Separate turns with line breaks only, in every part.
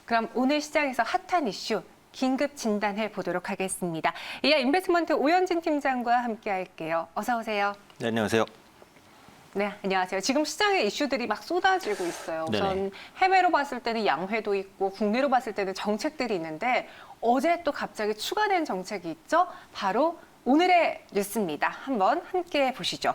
그럼 오늘 시장에서 핫한 이슈 긴급 진단해 보도록 하겠습니다. 이하 인베스트먼트 오현진 팀장과 함께 할게요. 어서 오세요.
네, 안녕하세요.
네, 안녕하세요. 지금 시장에 이슈들이 막 쏟아지고 있어요. 우선
네네.
해외로 봤을 때는 양회도 있고 국내로 봤을 때는 정책들이 있는데 어제 또 갑자기 추가된 정책이 있죠. 바로 오늘의 뉴스입니다. 한번 함께 보시죠.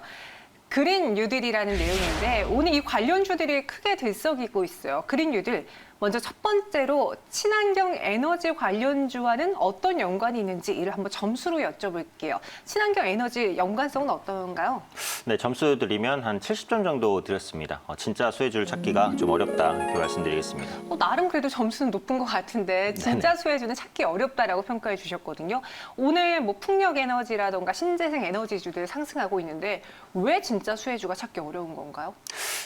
그린 뉴딜이라는 내용인데 오늘 이 관련주들이 크게 들썩이고 있어요. 그린 뉴딜. 먼저 첫 번째로 친환경 에너지 관련주와는 어떤 연관이 있는지 이를 한번 점수로 여쭤볼게요. 친환경 에너지 연관성은 어떤가요?
네, 점수 드리면 한 70점 정도 드렸습니다. 진짜 수혜주를 찾기가 좀 어렵다 이렇게 말씀드리겠습니다.
나름 그래도 점수는 높은 것 같은데 진짜
네네.
수혜주는 찾기 어렵다라고 평가해 주셨거든요. 오늘 뭐 풍력 에너지라던가 신재생 에너지주들 상승하고 있는데 왜 진짜 수혜주가 찾기 어려운 건가요?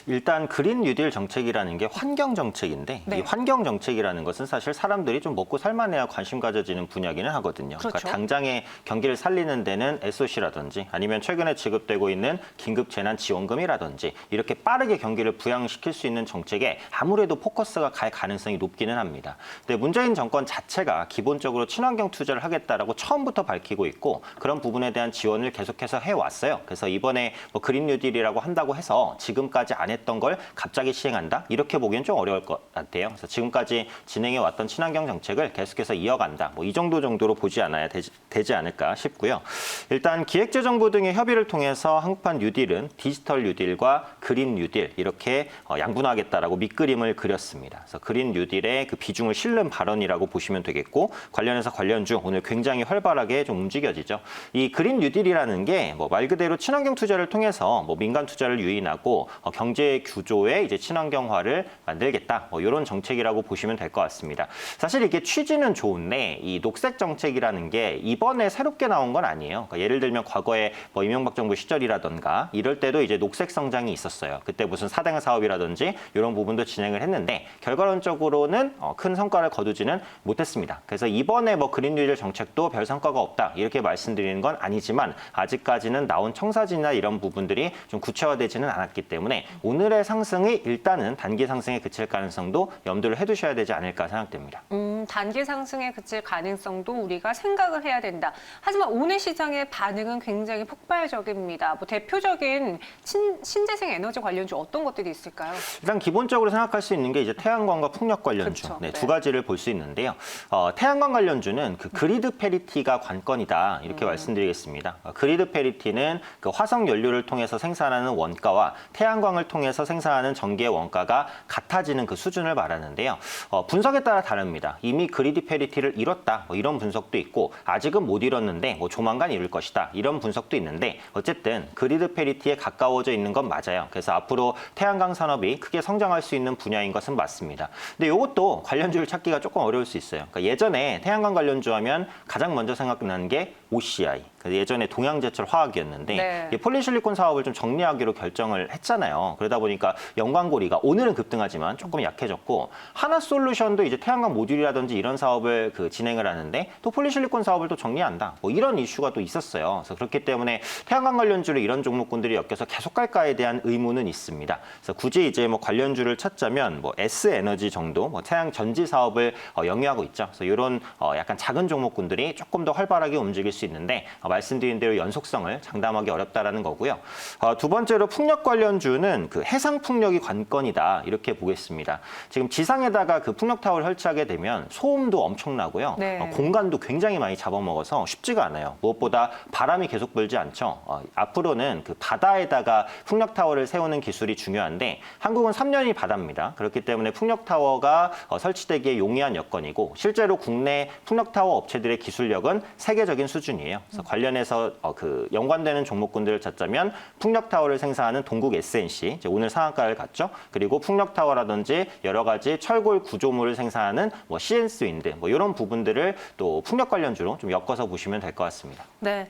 일단 그린 뉴딜 정책이라는 게 환경 정책인데
네.
이 환경 정책이라는 것은 사실 사람들이 좀 먹고 살만해야 관심 가져지는 분야기는 하거든요.
그렇죠.
그러니까 당장의 경기를 살리는 데는 SOC라든지 아니면 최근에 지급되고 있는 긴급 재난 지원금이라든지 이렇게 빠르게 경기를 부양시킬 수 있는 정책에 아무래도 포커스가 갈 가능성이 높기는 합니다. 근데 문재인 정권 자체가 기본적으로 친환경 투자를 하겠다라고 처음부터 밝히고 있고 그런 부분에 대한 지원을 계속해서 해왔어요. 그래서 이번에 뭐 그린 뉴딜이라고 한다고 해서 지금까지 안 했던 걸 갑자기 시행한다? 이렇게 보기엔 좀 어려울 것 같아요. 그래서 지금까지 진행해 왔던 친환경 정책을 계속해서 이어간다. 뭐 이 정도로 보지 않아야 되지 않을까 싶고요. 일단 기획재정부 등의 협의를 통해서 한국판 뉴딜은 디지털 뉴딜과 그린 뉴딜 이렇게 양분하겠다라고 밑그림을 그렸습니다. 그래서 그린 뉴딜의 그 비중을 실는 발언이라고 보시면 되겠고 관련해서 관련주 오늘 굉장히 활발하게 좀 움직여지죠. 이 그린 뉴딜이라는 게 뭐 말 그대로 친환경 투자를 통해서 뭐 민간 투자를 유인하고 경제 규조의 이제 친환경화를 만들겠다. 뭐 이런 정책이라고 보시면 될 것 같습니다. 사실 이게 취지는 좋은데 이 녹색 정책이라는 게 이번에 새롭게 나온 건 아니에요. 그러니까 예를 들면 과거에 뭐 이명박 정부 시절이라던가 이럴 때도 이제 녹색 성장이 있었어요. 그때 무슨 사대강 사업이라든지 이런 부분도 진행을 했는데 결과론적으로는 큰 성과를 거두지는 못했습니다. 그래서 이번에 뭐 그린 뉴딜 정책도 별 성과가 없다 이렇게 말씀드리는 건 아니지만 아직까지는 나온 청사진이나 이런 부분들이 좀 구체화되지는 않았기 때문에 오늘의 상승이 일단은 단기 상승에 그칠 가능성도 염두를 해두셔야 되지 않을까 생각됩니다.
단기 상승에 그칠 가능성도 우리가 생각을 해야 된다. 하지만 오늘 시장의 반응은 굉장히 폭발적입니다. 뭐 대표적인 신재생 에너지 관련주 어떤 것들이 있을까요?
일단 기본적으로 생각할 수 있는 게 이제 태양광과 풍력 관련주
그렇죠.
네,
네.
두 가지를 볼 수 있는데요. 태양광 관련주는 그 그리드 패리티가 관건이다 이렇게 말씀드리겠습니다. 그리드 패리티는 그 화석 연료를 통해서 생산하는 원가와 태양광을 통해서 생산하는 전기의 원가가 같아지는 그 수준을 말하는데요. 분석에 따라 다릅니다. 이미 그리드 패리티를 이뤘다 뭐 이런 분석도 있고 아직은 못 이뤘는데 뭐 조만간 이룰 것이다 이런 분석도 있는데 어쨌든 그리드 패리티에 가까워져 있는 건 맞아요. 그래서 앞으로 태양광 산업이 크게 성장할 수 있는 분야인 것은 맞습니다. 근데 이것도 관련주를 찾기가 조금 어려울 수 있어요. 그러니까 예전에 태양광 관련주 하면 가장 먼저 생각나는 게 OCI. 예전에 동양제철 화학이었는데
네.
폴리실리콘 사업을 좀 정리하기로 결정을 했잖아요. 그러다 보니까 연광고리가 오늘은 급등하지만 조금 약해졌고 하나솔루션도 이제 태양광 모듈이라든지 이런 사업을 진행을 하는데 또 폴리실리콘 사업을 또 정리한다. 뭐 이런 이슈가 또 있었어요. 그래서 그렇기 때문에 태양광 관련주를 이런 종목군들이 엮여서 계속 갈까에 대한 의문은 있습니다. 그래서 굳이 이제 뭐 관련주를 찾자면 뭐 S에너지 정도 뭐 태양 전지 사업을 영위하고 있죠. 그래서 이런 약간 작은 종목군들이 조금 더 활발하게 움직일 수 있는데 말씀드린 대로 연속성을 장담하기 어렵다라는 거고요. 두 번째로 풍력 관련주는 그 해상 풍력이 관건이다 이렇게 보겠습니다. 지금 지상에다가 그 풍력 타워를 설치하게 되면 소음도 엄청나고요.
네.
공간도 굉장히 많이 잡아먹어서 쉽지가 않아요. 무엇보다 바람이 계속 불지 않죠. 앞으로는 그 바다에다가 풍력 타워를 세우는 기술이 중요한데 한국은 3년이 바다입니다. 그렇기 때문에 풍력 타워가 설치되기에 용이한 여건이고 실제로 국내 풍력 타워 업체들의 기술력은 세계적인 수준이에요. 그래서 관련해서 그 연관되는 종목군들을 찾자면 풍력 타워를 생산하는 동국 SNC 이제 오늘 상한가를 갔죠. 그리고 풍력 타워라든지 여러 가지 철골 구조물을 생산하는 뭐 CN스 윈드 뭐 이런 부분들을 또 풍력 관련주로 좀 엮어서 보시면 될 것 같습니다.
네.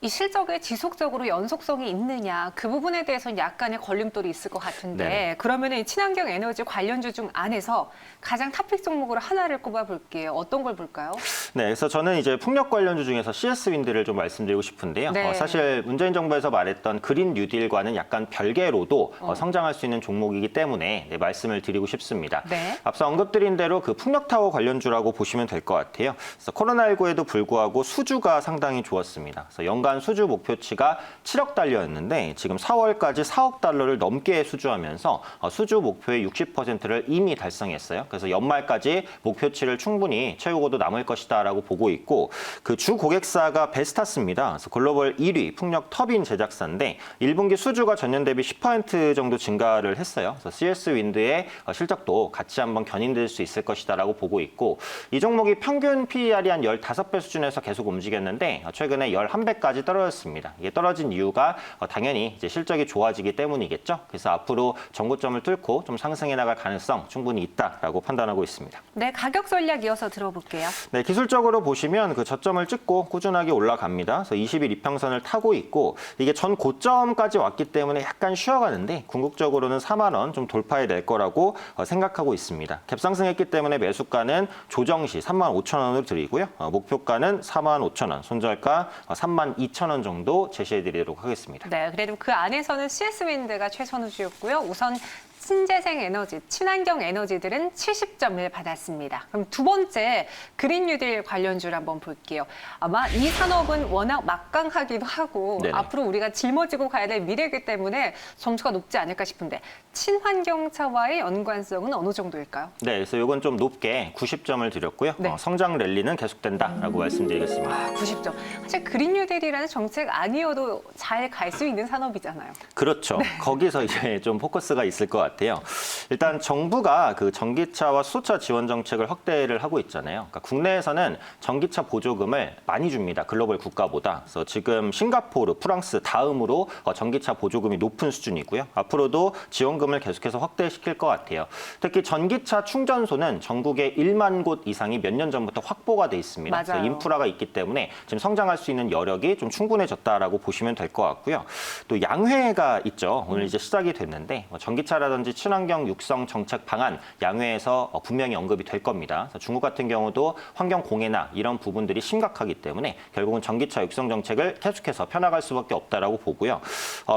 이 실적에 지속적으로 연속성이 있느냐 그 부분에 대해서는 약간의 걸림돌이 있을 것 같은데
네.
그러면은 친환경 에너지 관련주 중 안에서 가장 탑픽 종목으로 하나를 꼽아볼게요. 어떤 걸 볼까요?
네, 그래서 저는 이제 풍력 관련주 중에서 CS 윈드를 좀 말씀드리고 싶은데요.
네.
사실 문재인 정부에서 말했던 그린 뉴딜과는 약간 별개로도 성장할 수 있는 종목이기 때문에 말씀을 드리고 싶습니다.
네.
앞서 언급드린 대로 그 풍력타워 관련주라고 보시면 될 것 같아요. 그래서 코로나19에도 불구하고 수주가 상당히 좋았습니다. 그래서 연간 수주 목표치가 7억 달러였는데 지금 4월까지 4억 달러를 넘게 수주하면서 수주 목표의 60%를 이미 달성했어요. 그래서 연말까지 목표치를 충분히 채우고도 남을 것이다라고 보고 있고 그 주 고객사가 베스타스입니다. 그래서 글로벌 1위 풍력 터빈 제작사인데 1분기 수주가 전년 대비 10% 정도 증가를 했어요. 그래서 CS 윈드의 실적도 같이 한번 견인될 수 있을 것이다라고 보고 있고 이 종목이 평균 PER이 한 15배 수준에서 계속 움직였는데 최근에 11배까지 떨어졌습니다. 이게 떨어진 이유가 당연히 이제 실적이 좋아지기 때문이겠죠. 그래서 앞으로 전고점을 뚫고 좀 상승해 나갈 가능성 충분히 있다라고 판단하고 있습니다.
네, 가격 전략 이어서 들어볼게요.
네, 기술적으로 보시면 그 저점을 찍고 꾸준하게 올라갑니다. 그래서 20일 이평선을 타고 있고 이게 전 고점까지 왔기 때문에 약간 쉬어가는데 궁극적으로는 4만 원 좀 돌파해 낼 거라고 생각하고 있습니다. 갭상승했기 때문에 매수가는 조정 시 3만 5천 원을 드리고요. 목표가는 4만 5천 원, 손절가 3만 2천 원 정도 제시해 드리도록 하겠습니다.
네, 그래도 그 안에서는 CS윈드가 최선우주였고요. 우선 신재생 에너지, 친환경 에너지들은 70점을 받았습니다. 그럼 두 번째 그린 뉴딜 관련주를 한번 볼게요. 아마 이 산업은 워낙 막강하기도 하고
네네.
앞으로 우리가 짊어지고 가야 될 미래이기 때문에 점수가 높지 않을까 싶은데 친환경차와의 연관성은 어느 정도일까요?
네, 그래서 이건 좀 높게 90점을 드렸고요.
네.
성장 랠리는 계속된다라고 말씀드리겠습니다.
90점. 사실 그린 뉴딜이라는 정책 아니어도 잘 갈 수 있는 산업이잖아요.
그렇죠. 거기서 이제 좀 포커스가 있을 것 같아요. 일단 정부가 그 전기차와 수소차 지원 정책을 확대를 하고 있잖아요. 그러니까 국내에서는 전기차 보조금을 많이 줍니다. 글로벌 국가보다. 그래서 지금 싱가포르, 프랑스 다음으로 전기차 보조금이 높은 수준이고요. 앞으로도 지원금을 계속해서 확대시킬 것 같아요. 특히 전기차 충전소는 전국에 1만 곳 이상이 몇 년 전부터 확보가 돼 있습니다.
맞아요.
그래서 인프라가 있기 때문에 지금 성장할 수 있는 여력이 좀 충분해졌다라고 보시면 될 것 같고요. 또 양회가 있죠. 오늘 이제 시작이 됐는데 전기차라든지 친환경 육성 정책 방안 양회에서 분명히 언급이 될 겁니다. 그래서 중국 같은 경우도 환경 공해나 이런 부분들이 심각하기 때문에 결국은 전기차 육성 정책을 계속해서 펴나갈 수밖에 없다라고 보고요.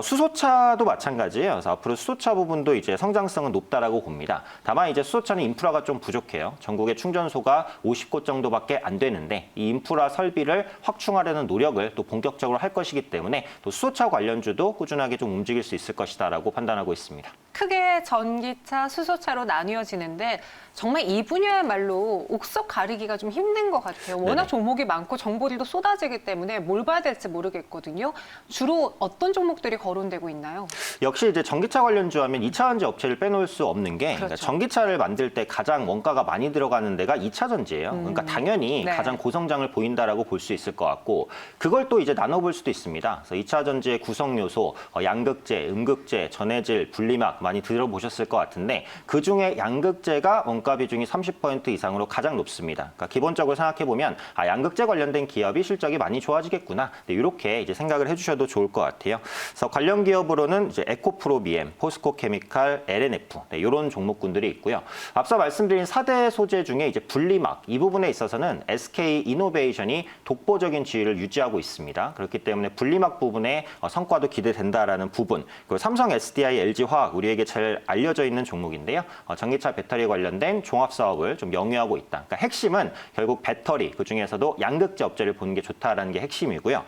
수소차도 마찬가지예요. 그래서 앞으로 수소차 부분도 이제 성장성은 높다라고 봅니다. 다만 이제 수소차는 인프라가 좀 부족해요. 전국의 충전소가 50곳 정도밖에 안 되는데 이 인프라 설비를 확충하려는 노력을 또 본격적으로 할 것이기 때문에 또 수소차 관련주도 꾸준하게 좀 움직일 수 있을 것이다라고 판단하고 있습니다.
크게 전기차, 수소차로 나뉘어지는데 정말 이 분야야말로 옥석 가리기가 좀 힘든 것 같아요. 워낙
네네.
종목이 많고 정보들도 쏟아지기 때문에 뭘 봐야 될지 모르겠거든요. 주로 어떤 종목들이 거론되고 있나요?
역시 이제 전기차 관련주 하면 2차 전지 업체를 빼놓을 수 없는 게 그러니까
그렇죠.
전기차를 만들 때 가장 원가가 많이 들어가는 데가 2차 전지예요. 그러니까 당연히
네.
가장 고성장을 보인다라고 볼 수 있을 것 같고 그걸 또 이제 나눠볼 수도 있습니다. 그래서 2차 전지의 구성 요소, 양극재, 음극재, 전해질, 분리막 많이 들어보셨을 것 같은데 그중에 양극재가 원가 비중이 30% 이상으로 가장 높습니다. 그러니까 기본적으로 생각해 보면 양극재 관련된 기업이 실적이 많이 좋아지겠구나. 네, 이렇게 이제 생각을 해주셔도 좋을 것 같아요. 그래서 관련 기업으로는 이제 에코프로비엠, 포스코케미칼, LNF 네, 이런 종목군들이 있고요. 앞서 말씀드린 4대 소재 중에 이제 분리막 이 부분에 있어서는 SK 이노베이션이 독보적인 지위를 유지하고 있습니다. 그렇기 때문에 분리막 부분에 성과도 기대된다라는 부분. 그리고 삼성 SDI, LG화학 우리에게 잘 알려져 있는 종목인데요. 전기차 배터리 관련된 종합 사업을 좀 영위하고 있다. 그러니까 핵심은 결국 배터리 그 중에서도 양극재 업체를 보는 게 좋다라는 게 핵심이고요.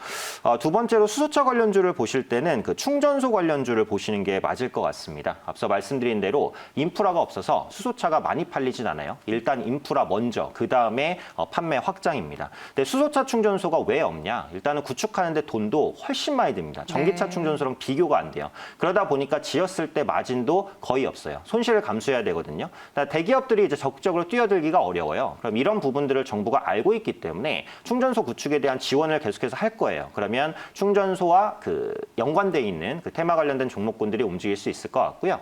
두 번째로 수소차 관련주를 보실 때는 그 충전소 관련주를 보시는 게 맞을 것 같습니다. 앞서 말씀드린 대로 인프라가 없어서 수소차가 많이 팔리진 않아요. 일단 인프라 먼저 그 다음에 판매 확장입니다. 근데 수소차 충전소가 왜 없냐? 일단은 구축하는데 돈도 훨씬 많이 듭니다. 전기차
네.
충전소랑 비교가 안 돼요. 그러다 보니까 지었을 때 마진을 마진도 거의 없어요. 손실을 감수해야 되거든요. 그러니까 대기업들이 이제 적극적으로 뛰어들기가 어려워요. 그럼 이런 부분들을 정부가 알고 있기 때문에 충전소 구축에 대한 지원을 계속해서 할 거예요. 그러면 충전소와 그 연관돼 있는 그 테마 관련된 종목군들이 움직일 수 있을 것 같고요.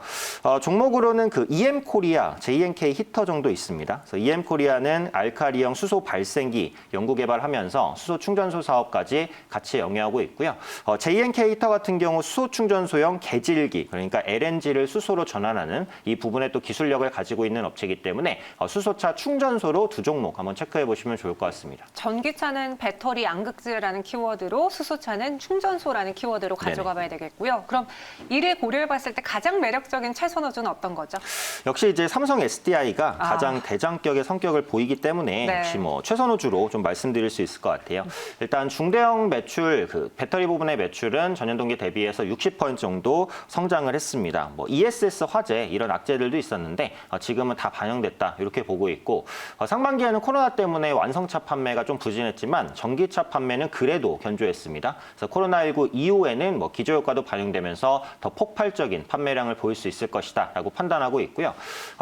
종목으로는 그 EM코리아, JNK 히터 정도 있습니다. 그래서 EM코리아는 알카리형 수소 발생기 연구 개발하면서 수소 충전소 사업까지 같이 영위하고 있고요. JNK 히터 같은 경우 수소 충전소형 개질기, 그러니까 LNG를 수소로 전환하는 이 부분에 또 기술력을 가지고 있는 업체이기 때문에 수소차 충전소로 두 종목 한번 체크해 보시면 좋을 것 같습니다.
전기차는 배터리 양극재라는 키워드로, 수소차는 충전소라는 키워드로 가져가 봐야 되겠고요. 그럼 이를 고려해 봤을 때 가장 매력적인 최선호주는 어떤 거죠?
역시 이제 삼성 SDI가 가장 대장격의 성격을 보이기 때문에
네.
역시 뭐 최선호주로 좀 말씀드릴 수 있을 것 같아요. 일단 중대형 매출, 그 배터리 부분의 매출은 전년 동기 대비해서 60% 정도 성장을 했습니다. 뭐 ESS 화재 이런 악재들도 있었는데 지금은 다 반영됐다 이렇게 보고 있고, 상반기에는 코로나 때문에 완성차 판매가 좀 부진했지만 전기차 판매는 그래도 견조했습니다. 그래서 코로나19 이후에는 뭐 기저효과도 반영되면서 더 폭발적인 판매량을 보일 수 있을 것이다라고 판단하고 있고요.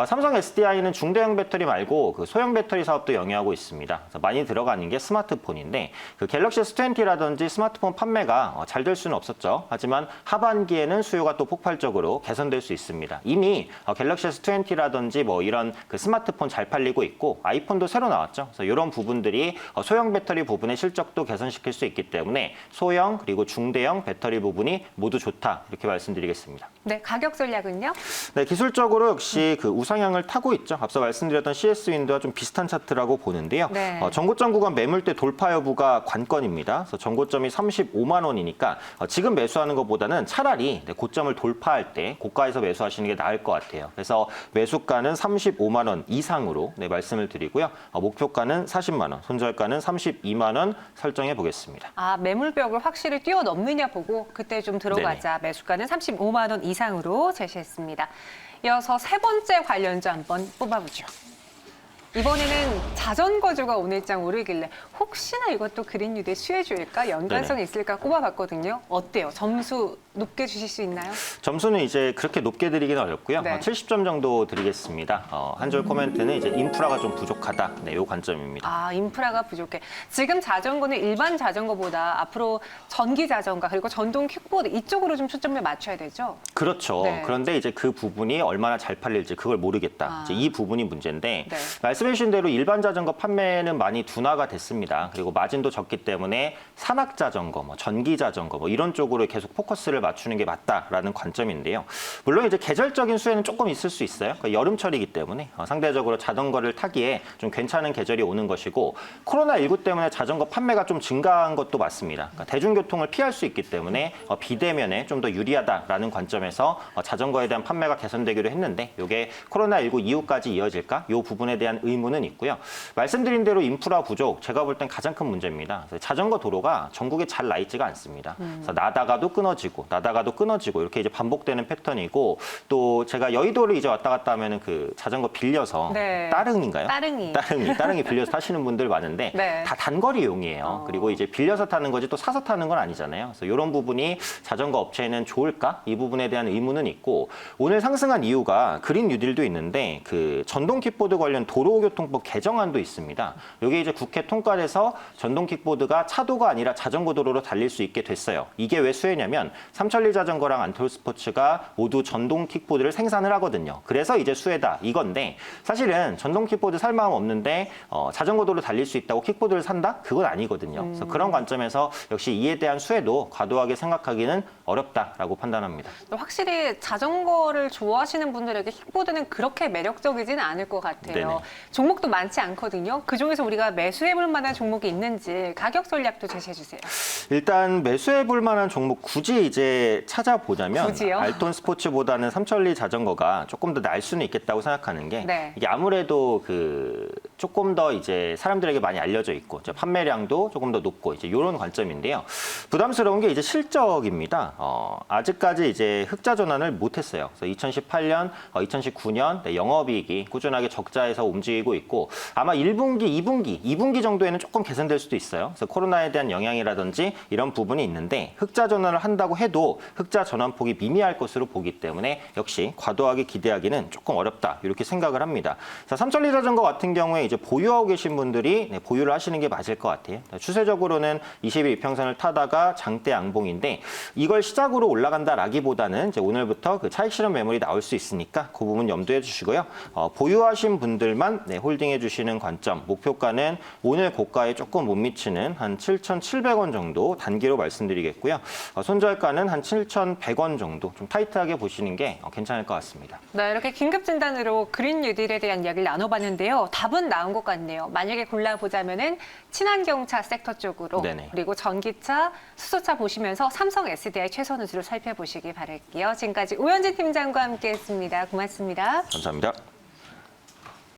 삼성 SDI는 중대형 배터리 말고 그 소형 배터리 사업도 영위하고 있습니다. 그래서 많이 들어가는 게 스마트폰인데 그 갤럭시 S20라든지 스마트폰 판매가 잘 될 수는 없었죠. 하지만 하반기에는 수요가 또 폭발적으로 개선될 수 있습니다. 이미 갤럭시 S20라든지 뭐 이런 그 스마트폰 잘 팔리고 있고 아이폰도 새로 나왔죠. 그래서 이런 부분들이 소형 배터리 부분의 실적도 개선시킬 수 있기 때문에 소형 그리고 중대형 배터리 부분이 모두 좋다 이렇게 말씀드리겠습니다.
네, 가격 전략은요?
네, 기술적으로 역시 그 우상향을 타고 있죠. 앞서 말씀드렸던 CS 윈드와 좀 비슷한 차트라고 보는데요.
네.
전고점 구간 매물대 돌파 여부가 관건입니다. 그래서 전고점이 35만 원이니까 지금 매수하는 것보다는 차라리 고점을 돌파할 때 고가에서 매수하시는 게 나을 것 같아요. 그래서 매수가는 35만 원 이상으로 말씀을 드리고요. 목표가는 40만 원, 손절가는 32만 원 설정해 보겠습니다.
매물벽을 확실히 뛰어넘느냐 보고 그때 좀 들어가자.
네네.
매수가는 35만 원 이상으로 제시했습니다. 이어서 세 번째 관련주 한번 뽑아보죠. 이번에는 자전거주가 오늘장 오르길래 혹시나 이것도 그린뉴드의 수혜주일까 연관성이 있을까 꼽아봤거든요. 어때요? 점수 높게 주실 수 있나요?
점수는 이제 그렇게 높게 드리기는 어렵고요.
네.
70점 정도 드리겠습니다. 한 줄 코멘트는 이제 인프라가 좀 부족하다. 네, 요 관점입니다.
인프라가 부족해. 지금 자전거는 일반 자전거보다 앞으로 전기 자전거 그리고 전동 킥보드 이쪽으로 좀 초점을 맞춰야 되죠?
그렇죠.
네.
그런데 이제 그 부분이 얼마나 잘 팔릴지 그걸 모르겠다. 이제 이 부분이 문제인데
네.
말씀해주신 대로 일반 자전거 판매는 많이 둔화가 됐습니다. 그리고 마진도 적기 때문에 산악 자전거, 뭐 전기 자전거 뭐 이런 쪽으로 계속 포커스를 맞추는 게 맞다라는 관점인데요. 물론 이제 계절적인 수혜는 조금 있을 수 있어요. 그러니까 여름철이기 때문에 상대적으로 자전거를 타기에 좀 괜찮은 계절이 오는 것이고, 코로나19 때문에 자전거 판매가 좀 증가한 것도 맞습니다. 그러니까 대중교통을 피할 수 있기 때문에 비대면에 좀 더 유리하다라는 관점에서 자전거에 대한 판매가 개선되기로 했는데, 이게 코로나19 이후까지 이어질까? 이 부분에 대한 의문은 있고요. 말씀드린 대로 인프라 부족, 제가 볼 땐 가장 큰 문제입니다. 자전거 도로가 전국에 잘 나 있지가 않습니다. 그래서 나다가도 끊어지고 이렇게 이제 반복되는 패턴이고, 또 제가 여의도를 이제 왔다 갔다 하면은 그 자전거 빌려서
네.
따릉인가요? 따릉이 빌려서 타시는 분들 많은데
네.
다 단거리용이에요. 그리고 이제 빌려서 타는 거지 또 사서 타는 건 아니잖아요. 그래서 이런 부분이 자전거 업체에는 좋을까? 이 부분에 대한 의문은 있고, 오늘 상승한 이유가 그린 뉴딜도 있는데 그 전동 킥보드 관련 도로교통법 개정안도 있습니다. 이게 이제 국회 통과돼서 전동 킥보드가 차도가 아니라 자전거 도로로 달릴 수 있게 됐어요. 이게 왜 수혜냐면 삼천리 자전거랑 안톨 스포츠가 모두 전동 킥보드를 생산을 하거든요. 그래서 이제 수혜다 이건데, 사실은 전동 킥보드 살 마음 없는데 자전거 도로 달릴 수 있다고 킥보드를 산다? 그건 아니거든요. 그래서 그런 관점에서 역시 이에 대한 수혜도 과도하게 생각하기는 어렵다라고 판단합니다.
확실히 자전거를 좋아하시는 분들에게 킥보드는 그렇게 매력적이지는 않을 것 같아요.
네네.
종목도 많지 않거든요. 그중에서 우리가 매수해볼 만한 종목이 있는지 가격 전략도 제시해 주세요.
일단 매수해볼 만한 종목 굳이 이제 찾아보자면
굳이요?
알톤 스포츠보다는 삼천리 자전거가 조금 더 날 수는 있겠다고 생각하는 게,
네.
이게 아무래도 그 조금 더 이제 사람들에게 많이 알려져 있고 이제 판매량도 조금 더 높고 이제 이런 관점인데요. 부담스러운 게 이제 실적입니다. 아직까지 이제 흑자 전환을 못했어요. 그래서 2018년, 2019년 영업이익이 꾸준하게 적자에서 움직이고 있고, 아마 1분기, 2분기 정도에는 조금 조금 개선될 수도 있어요. 그래서 코로나에 대한 영향이라든지 이런 부분이 있는데 흑자 전환을 한다고 해도 흑자 전환폭이 미미할 것으로 보기 때문에 역시 과도하게 기대하기는 조금 어렵다 이렇게 생각을 합니다. 자, 삼천리 자전거 같은 경우에 이제 보유하고 계신 분들이 보유를 하시는 게 맞을 것 같아요. 추세적으로는 20일 이평선을 타다가 장대 양봉인데 이걸 시작으로 올라간다라기보다는 이제 오늘부터 그 차익 실현 매물이 나올 수 있으니까 그 부분 염두에 주시고요. 보유하신 분들만 홀딩해 주시는 관점, 목표가는 오늘 고가에 조금 못 미치는 한 7,700원 정도 단기로 말씀드리겠고요. 손절가는 한 7,100원 정도 좀 타이트하게 보시는 게 괜찮을 것 같습니다.
네, 이렇게 긴급 진단으로 그린 뉴딜에 대한 이야기를 나눠봤는데요. 답은 나온 것 같네요. 만약에 골라보자면은 친환경차 섹터 쪽으로
네네.
그리고 전기차, 수소차 보시면서 삼성 SDI 최선 우수로 살펴보시기 바랄게요. 지금까지 오현진 팀장과 함께했습니다. 고맙습니다.
감사합니다.